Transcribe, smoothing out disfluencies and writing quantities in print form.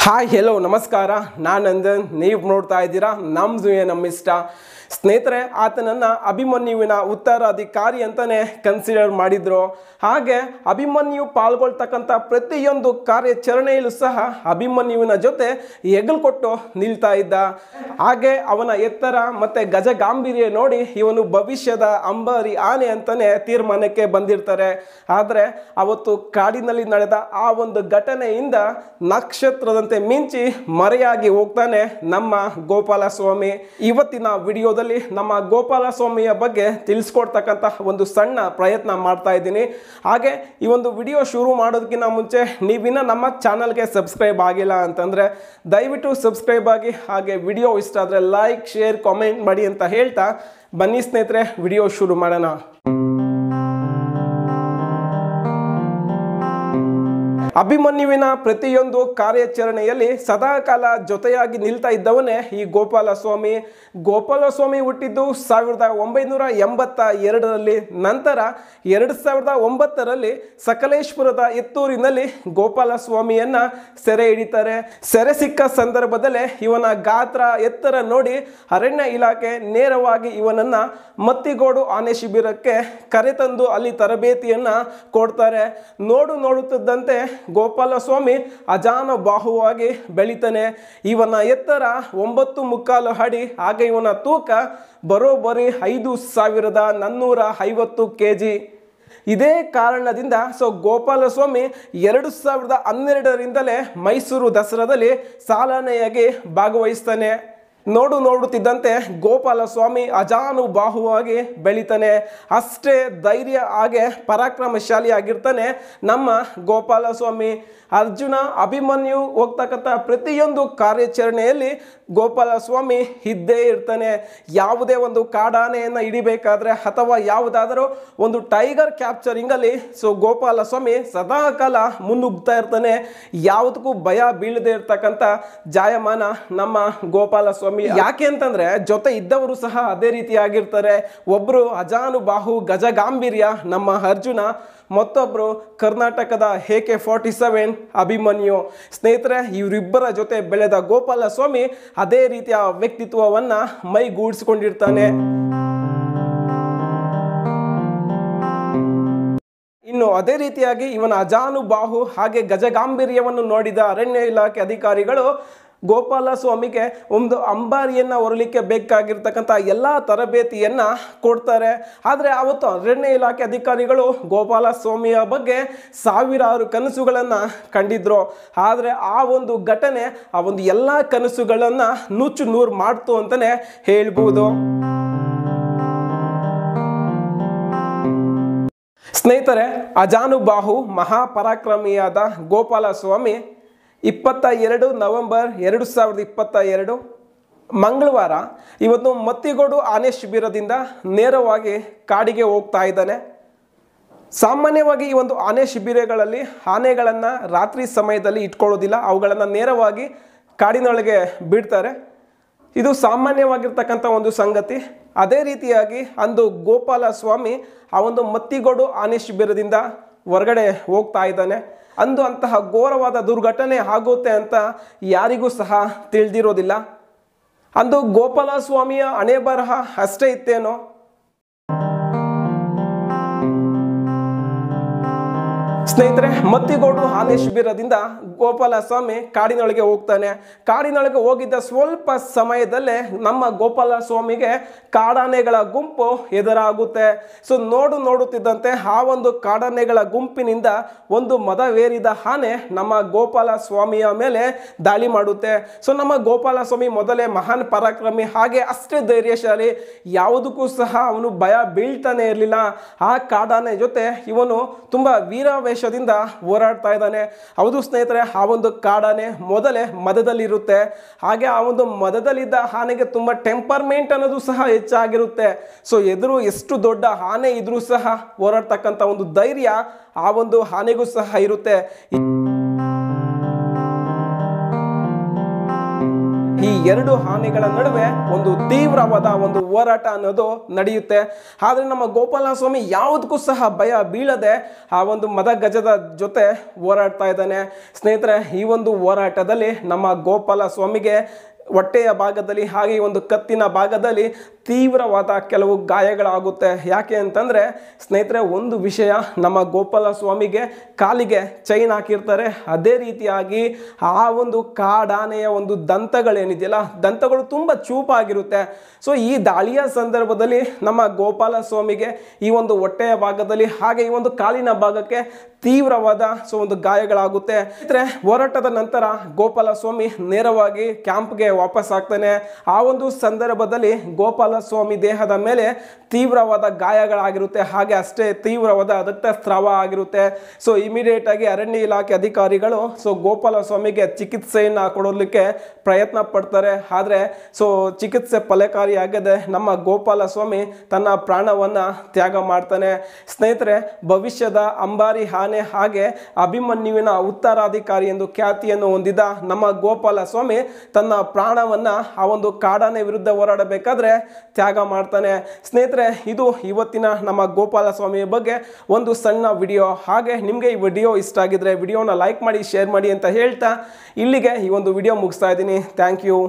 Hi hello ನಮಸ್ಕಾರ, ನಾನು ನಂದನ್. ನೀವು ನೋಡ್ತಾ ಇದ್ದೀರಾ ನಮ್ಮಿಷ್ಟ. ಸ್ನೇಹಿತರೆ, ಆತನನ್ನು ಅಭಿಮನ್ಯುವಿನ ಉತ್ತರಾಧಿಕಾರಿ ಅಂತಲೇ ಕನ್ಸಿಡರ್ ಮಾಡಿದ್ರು. ಹಾಗೆ ಅಭಿಮನ್ಯು ಪಾಲ್ಗೊಳ್ತಕ್ಕಂಥ ಪ್ರತಿಯೊಂದು ಕಾರ್ಯಾಚರಣೆಯಲ್ಲೂ ಸಹ ಅಭಿಮನ್ಯುವಿನ ಜೊತೆ ಹೆಗಲು ಕೊಟ್ಟು ನಿಲ್ತಾ ಇದ್ದ. ಹಾಗೆ ಅವನ ಎತ್ತರ ಮತ್ತು ಗಜಗಾಂಭೀರ್ಯ ನೋಡಿ ಇವನು ಭವಿಷ್ಯದ ಅಂಬಾರಿ ಆನೆ ಅಂತಲೇ ತೀರ್ಮಾನಕ್ಕೆ ಬಂದಿರ್ತಾರೆ. ಆದರೆ ಅವತ್ತು ಕಾಡಿನಲ್ಲಿ ನಡೆದ ಆ ಒಂದು ಘಟನೆಯಿಂದ ನಕ್ಷತ್ರದಂತೆ ಮಿಂಚಿ ಮರೆಯಾಗಿ ಹೋಗ್ತಾನೆ ನಮ್ಮ ಗೋಪಾಲಸ್ವಾಮಿ. ಇವತ್ತಿನ ವಿಡಿಯೋದಲ್ಲಿ ನಮ್ಮ ಗೋಪಾಲಸ್ವಾಮಿಯ ಬಗ್ಗೆ ತಿಳಿಸ್ಕೊಡ್ತಕ್ಕಂಥ ಒಂದು ಸಣ್ಣ ಪ್ರಯತ್ನ ಮಾಡ್ತಾ ಇದ್ದೀನಿ. ಹಾಗೆ ಈ ಒಂದು ವಿಡಿಯೋ ಶುರು ಮಾಡೋದಕ್ಕಿಂತ ಮುಂಚೆ ನೀವಿನ್ನ ನಮ್ಮ ಚಾನಲ್ಗೆ ಸಬ್ಸ್ಕ್ರೈಬ್ ಆಗಿಲ್ಲ ಅಂತಂದರೆ ದಯವಿಟ್ಟು ಸಬ್ಸ್ಕ್ರೈಬ್ ಆಗಿ. ಹಾಗೆ ವಿಡಿಯೋ ಇಷ್ಟ ಆದರೆ ಲೈಕ್, ಶೇರ್, ಕಾಮೆಂಟ್ ಮಾಡಿ ಅಂತ ಹೇಳ್ತಾ ಬನ್ನಿ ಸ್ನೇಹಿತರೆ, ವಿಡಿಯೋ ಶುರು ಮಾಡೋಣ. ಅಭಿಮನ್ಯುವಿನ ಪ್ರತಿಯೊಂದು ಕಾರ್ಯಾಚರಣೆಯಲ್ಲಿ ಸದಾಕಾಲ ಜೊತೆಯಾಗಿ ನಿಲ್ತಾ ಇದ್ದವನೇ ಈ ಗೋಪಾಲಸ್ವಾಮಿ. ಗೋಪಾಲಸ್ವಾಮಿ ಹುಟ್ಟಿದ್ದು 1982ರಲ್ಲಿ. ನಂತರ 2009ರಲ್ಲಿ ಸಕಲೇಶ್ಪುರದ ಎತ್ತೂರಿನಲ್ಲಿ ಗೋಪಾಲಸ್ವಾಮಿಯನ್ನ ಸೆರೆ ಹಿಡಿತಾರೆ. ಸೆರೆ ಸಿಕ್ಕ ಸಂದರ್ಭದಲ್ಲೇ ಇವನ ಗಾತ್ರ ಎತ್ತರ ನೋಡಿ ಅರಣ್ಯ ಇಲಾಖೆ ನೇರವಾಗಿ ಇವನನ್ನ ಮತ್ತಿಗೋಡು ಆನೆ ಶಿಬಿರಕ್ಕೆ ಕರೆತಂದು ಅಲ್ಲಿ ತರಬೇತಿಯನ್ನ ಕೊಡ್ತಾರೆ. ನೋಡುತ್ತಿದ್ದಂತೆ ಗೋಪಾಲಸ್ವಾಮಿ ಅಜಾನುಬಾಹುವಾಗಿ ಬೆಳಿತಾನೆ. ಇವನ ಎತ್ತರ 9.25 ಅಡಿ. ಹಾಗೆ ಇವನ ತೂಕ ಬರೋಬ್ಬರಿ 5450 kg. ಇದೇ ಕಾರಣದಿಂದ ಗೋಪಾಲಸ್ವಾಮಿ 2012ರಿಂದಲೇ ಮೈಸೂರು ದಸರಾದಲ್ಲಿ ಸಾಲನೆಯಾಗಿ ಭಾಗವಹಿಸ್ತಾನೆ. ನೋಡುತ್ತಿದ್ದಂತೆ ಗೋಪಾಲಸ್ವಾಮಿ ಅಜಾನುಬಾಹುವಾಗಿ ಬೆಳಿತಾನೆ. ಅಷ್ಟೇ ಧೈರ್ಯ ಹಾಗೆ ಪರಾಕ್ರಮಶಾಲಿ ಆಗಿರ್ತಾನೆ ನಮ್ಮ ಗೋಪಾಲಸ್ವಾಮಿ. ಅರ್ಜುನ, ಅಭಿಮನ್ಯು ಹೋಗ್ತಕ್ಕಂಥ ಪ್ರತಿಯೊಂದು ಕಾರ್ಯಾಚರಣೆಯಲ್ಲಿ ಗೋಪಾಲಸ್ವಾಮಿ ಇದ್ದೇ ಇರ್ತಾನೆ. ಯಾವುದೇ ಒಂದು ಕಾಡಾನೆಯನ್ನು ಹಿಡಿಬೇಕಾದ್ರೆ ಅಥವಾ ಯಾವುದಾದರೂ ಒಂದು ಟೈಗರ್ ಕ್ಯಾಪ್ಚರಿಂಗಲ್ಲಿ ಗೋಪಾಲಸ್ವಾಮಿ ಸದಾಕಾಲ ಮುನ್ನುಗ್ತಾ ಇರ್ತಾನೆ. ಯಾವುದಕ್ಕೂ ಭಯ ಬೀಳದೆ ಇರ್ತಕ್ಕಂಥ ಜಾಯಮಾನ ನಮ್ಮ ಗೋಪಾಲಸ್ವಾಮಿ. ಯಾಕೆ ಅಂತಂದ್ರೆ ಜೊತೆ ಇದ್ದವರು ಸಹ ಅದೇ ರೀತಿಯಾಗಿರ್ತಾರೆ. ಒಬ್ರು ಅಜಾನುಬಾಹು ಗಜಗಾಂಭೀರ್ಯ ನಮ್ಮ ಅರ್ಜುನ, ಮತ್ತೊಬ್ರು ಕರ್ನಾಟಕದ AK-47 ಅಭಿಮನ್ಯು. ಸ್ನೇಹಿತರೆ, ಇವರಿಬ್ಬರ ಜೊತೆ ಬೆಳೆದ ಗೋಪಾಲಸ್ವಾಮಿ ಅದೇ ರೀತಿಯ ವ್ಯಕ್ತಿತ್ವವನ್ನ ಮೈಗೂಡಿಸಿಕೊಂಡಿರ್ತಾನೆ. ಇನ್ನು ಅದೇ ರೀತಿಯಾಗಿ ಇವನ ಅಜಾನುಬಾಹು ಹಾಗೆ ಗಜಗಾಂಭೀರ್ಯವನ್ನು ನೋಡಿದ ಅರಣ್ಯ ಇಲಾಖೆ ಅಧಿಕಾರಿಗಳು ಗೋಪಾಲಸ್ವಾಮಿಗೆ ಒಂದು ಅಂಬಾರಿಯನ್ನು ಹೊರಲಿಕ್ಕೆ ಬೇಕಾಗಿರ್ತಕ್ಕಂಥ ಎಲ್ಲ ತರಬೇತಿಯನ್ನ ಕೊಡ್ತಾರೆ. ಆದರೆ ಅವತ್ತು ಅರಣ್ಯ ಇಲಾಖೆ ಅಧಿಕಾರಿಗಳು ಗೋಪಾಲಸ್ವಾಮಿಯ ಬಗ್ಗೆ ಸಾವಿರಾರು ಕನಸುಗಳನ್ನು ಕಂಡಿದ್ರು. ಆದರೆ ಆ ಒಂದು ಘಟನೆ ಆ ಒಂದು ಎಲ್ಲ ಕನಸುಗಳನ್ನು ನುಚ್ಚು ನೂರು ಮಾಡ್ತು ಅಂತಲೇ ಹೇಳ್ಬೋದು. ಸ್ನೇಹಿತರೆ, ಅಜಾನುಬಾಹು ಮಹಾಪರಾಕ್ರಮಿಯಾದ ಗೋಪಾಲಸ್ವಾಮಿ 22 ನವೆಂಬರ್ 2022 ಮಂಗಳವಾರ ಇವತ್ತು ಮತ್ತಿಗೋಡು ಆನೆ ಶಿಬಿರದಿಂದ ನೇರವಾಗಿ ಕಾಡಿಗೆ ಹೋಗ್ತಾ ಇದ್ದಾನೆ. ಸಾಮಾನ್ಯವಾಗಿ ಈ ಒಂದು ಆನೆ ಶಿಬಿರಗಳಲ್ಲಿ ಆನೆಗಳನ್ನು ರಾತ್ರಿ ಸಮಯದಲ್ಲಿ ಇಟ್ಕೊಳ್ಳೋದಿಲ್ಲ, ಅವುಗಳನ್ನು ನೇರವಾಗಿ ಕಾಡಿನೊಳಗೆ ಬಿಡ್ತಾರೆ. ಇದು ಸಾಮಾನ್ಯವಾಗಿರ್ತಕ್ಕಂಥ ಒಂದು ಸಂಗತಿ. ಅದೇ ರೀತಿಯಾಗಿ ಅಂದು ಗೋಪಾಲಸ್ವಾಮಿ ಆ ಒಂದು ಮತ್ತಿಗೋಡು ಆನೆ ಶಿಬಿರದಿಂದ ಹೊರಗಡೆ ಹೋಗ್ತಾ ಇದ್ದಾನೆ. ಅಂದು ಅಂತಹ ಘೋರವಾದ ದುರ್ಘಟನೆ ಆಗುತ್ತೆ ಅಂತ ಯಾರಿಗೂ ಸಹ ತಿಳಿದಿರೋದಿಲ್ಲ. ಅಂದು ಗೋಪಾಲಸ್ವಾಮಿಯ ಹಣೆ ಬರಹ ಅಷ್ಟೇ ಇತ್ತೇನೋ. ಸ್ನೇಹಿತರೆ, ಮತ್ತಿಗೋಡು ಆನೆ ಶಿಬಿರದಿಂದ ಗೋಪಾಲಸ್ವಾಮಿ ಕಾಡಿನೊಳಗೆ ಹೋಗ್ತಾನೆ. ಕಾಡಿನೊಳಗೆ ಹೋಗಿದ್ದ ಸ್ವಲ್ಪ ಸಮಯದಲ್ಲೇ ನಮ್ಮ ಗೋಪಾಲಸ್ವಾಮಿಗೆ ಕಾಡಾನೆಗಳ ಗುಂಪು ಎದುರಾಗುತ್ತೆ. ನೋಡುತ್ತಿದ್ದಂತೆ ಆ ಒಂದು ಕಾಡಾನೆಗಳ ಗುಂಪಿನಿಂದ ಒಂದು ಮದವೇರಿದ ಆನೆ ನಮ್ಮ ಗೋಪಾಲಸ್ವಾಮಿಯ ಮೇಲೆ ದಾಳಿ ಮಾಡುತ್ತೆ. ನಮ್ಮ ಗೋಪಾಲಸ್ವಾಮಿ ಮೊದಲೇ ಮಹಾನ್ ಪರಾಕ್ರಮಿ, ಹಾಗೆ ಅಷ್ಟೇ ಧೈರ್ಯಶಾಲಿ. ಯಾವುದಕ್ಕೂ ಸಹ ಅವನು ಭಯ ಬೀಳ್ತಾನೆ ಇರಲಿಲ್ಲ. ಆ ಕಾಡಾನೆ ಜೊತೆ ಇವನು ತುಂಬ ವೀರಾವೇಶ ಹೋರಾಡ್ತಾ ಇದ್ದಾನೆ. ಹೌದು ಸ್ನೇಹಿತರೆ, ಆ ಒಂದು ಕಾಡಾನೆ ಮೊದಲೇ ಮದದಲ್ಲಿರುತ್ತೆ. ಹಾಗೆ ಆ ಒಂದು ಮದದಲ್ಲಿದ್ದ ಆನೆಗೆ ತುಂಬ ಟೆಂಪರ್ಮೆಂಟ್ ಅನ್ನೋದು ಸಹ ಹೆಚ್ಚಾಗಿರುತ್ತೆ. ಎದುರು ಎಷ್ಟು ದೊಡ್ಡ ಆನೆ ಇದ್ರೂ ಸಹ ಹೋರಾಡ್ತಕ್ಕಂಥ ಒಂದು ಧೈರ್ಯ ಆ ಒಂದು ಆನೆಗೂ ಸಹ ಇರುತ್ತೆ. ಈ ಎರಡು ಆನೆಗಳ ನಡುವೆ ಒಂದು ತೀವ್ರವಾದ ಒಂದು ಹೋರಾಟ ಅನ್ನೋದು ನಡೆಯುತ್ತೆ. ಆದ್ರೆ ನಮ್ಮ ಗೋಪಾಲ ಸ್ವಾಮಿ ಯಾವುದಕ್ಕೂ ಸಹ ಭಯ ಬೀಳದೆ ಆ ಒಂದು ಮದ ಗಜದ ಜೊತೆ ಹೋರಾಡ್ತಾ ಇದ್ದಾನೆ. ಸ್ನೇಹಿತರೆ, ಈ ಒಂದು ಹೋರಾಟದಲ್ಲಿ ನಮ್ಮ ಗೋಪಾಲ ಸ್ವಾಮಿಗೆ ಹೊಟ್ಟೆಯ ಭಾಗದಲ್ಲಿ ಹಾಗೆ ಒಂದು ಕತ್ತಿನ ಭಾಗದಲ್ಲಿ ತೀವ್ರವಾದ ಕೆಲವು ಗಾಯಗಳಾಗುತ್ತೆ. ಯಾಕೆ ಅಂತಂದರೆ ಸ್ನೇಹಿತರೆ, ಒಂದು ವಿಷಯ, ನಮ್ಮ ಗೋಪಾಲ ಸ್ವಾಮಿಗೆ ಕಾಲಿಗೆ ಚೈನ್ ಹಾಕಿರ್ತಾರೆ. ಅದೇ ರೀತಿಯಾಗಿ ಆ ಒಂದು ಕಾಡಾನೆಯ ಒಂದು ದಂತಗಳೇನಿದೆಯಲ್ಲ, ದಂತಗಳು ತುಂಬ ಚೂಪಾಗಿರುತ್ತೆ. ಸೊ ಈ ದಾಳಿಯ ಸಂದರ್ಭದಲ್ಲಿ ನಮ್ಮ ಗೋಪಾಲ ಸ್ವಾಮಿಗೆ ಈ ಒಂದು ಹೊಟ್ಟೆಯ ಭಾಗದಲ್ಲಿ ಹಾಗೆ ಈ ಒಂದು ಕಾಲಿನ ಭಾಗಕ್ಕೆ ತೀವ್ರವಾದ ಒಂದು ಗಾಯಗಳಾಗುತ್ತೆ. ಸ್ನೇಹಿತರೆ, ಹೋರಾಟದ ನಂತರ ಗೋಪಾಲ ಸ್ವಾಮಿ ನೇರವಾಗಿ ಕ್ಯಾಂಪ್ಗೆ ವಾಪಸ್ ಆಗ್ತಾನೆ. ಆ ಒಂದು ಸಂದರ್ಭದಲ್ಲಿ ಗೋಪಾಲ ಸ್ವಾಮಿ ದೇಹದ ಮೇಲೆ ತೀವ್ರವಾದ ಗಾಯಗಳಾಗಿರುತ್ತೆ, ಹಾಗೆ ಅಷ್ಟೇ ತೀವ್ರವಾದ ರಕ್ತಸ್ರಾವ ಆಗಿರುತ್ತೆ. ಸೊ ಇಮಿಡಿಯೇಟ್ ಆಗಿ ಅರಣ್ಯ ಇಲಾಖೆ ಅಧಿಕಾರಿಗಳು ಗೋಪಾಲ ಸ್ವಾಮಿಗೆ ಚಿಕಿತ್ಸೆಯನ್ನು ಕೊಡಲಿಕ್ಕೆ ಪ್ರಯತ್ನ ಪಡ್ತಾರೆ. ಆದರೆ ಚಿಕಿತ್ಸೆ ಫಲಕಾರಿಯಾಗದೆ ನಮ್ಮ ಗೋಪಾಲ ಸ್ವಾಮಿ ತನ್ನ ಪ್ರಾಣವನ್ನ ತ್ಯಾಗ ಮಾಡ್ತಾನೆ. ಸ್ನೇಹಿತರೆ, ಭವಿಷ್ಯದ ಅಂಬಾರಿ ಆನೆ ಹಾಗೆ ಅಭಿಮನ್ಯುವಿನ ಉತ್ತರಾಧಿಕಾರಿ ಎಂದು ಖ್ಯಾತಿಯನ್ನು ಹೊಂದಿದ ನಮ್ಮ ಗೋಪಾಲ ಸ್ವಾಮಿ ತನ್ನ ಪ್ರಾಣವನ್ನ ಆ ಒಂದು ಕಾಡಾನೆ ವಿರುದ್ಧ ಹೋರಾಡಬೇಕಾದ್ರೆ ತ್ಯಾಗ ಮಾಡ್ತಾನೆ. ಸ್ನೇಹಿತರೆ, ಇದು ಇವತ್ತಿನ ನಮ್ಮ ಗೋಪಾಲ ಸ್ವಾಮಿಯ ಬಗ್ಗೆ ಒಂದು ಸಣ್ಣ ವಿಡಿಯೋ. ಹಾಗೆ ನಿಮಗೆ ಈ ವಿಡಿಯೋ ಇಷ್ಟ ಆಗಿದ್ರೆ ವಿಡಿಯೋನ ಲೈಕ್ ಮಾಡಿ, ಶೇರ್ ಮಾಡಿ ಅಂತ ಹೇಳ್ತಾ ಇಲ್ಲಿಗೆ ಈ ಒಂದು ವಿಡಿಯೋ ಮುಗಿಸ್ತಾ ಇದ್ದೀನಿ. Thank you.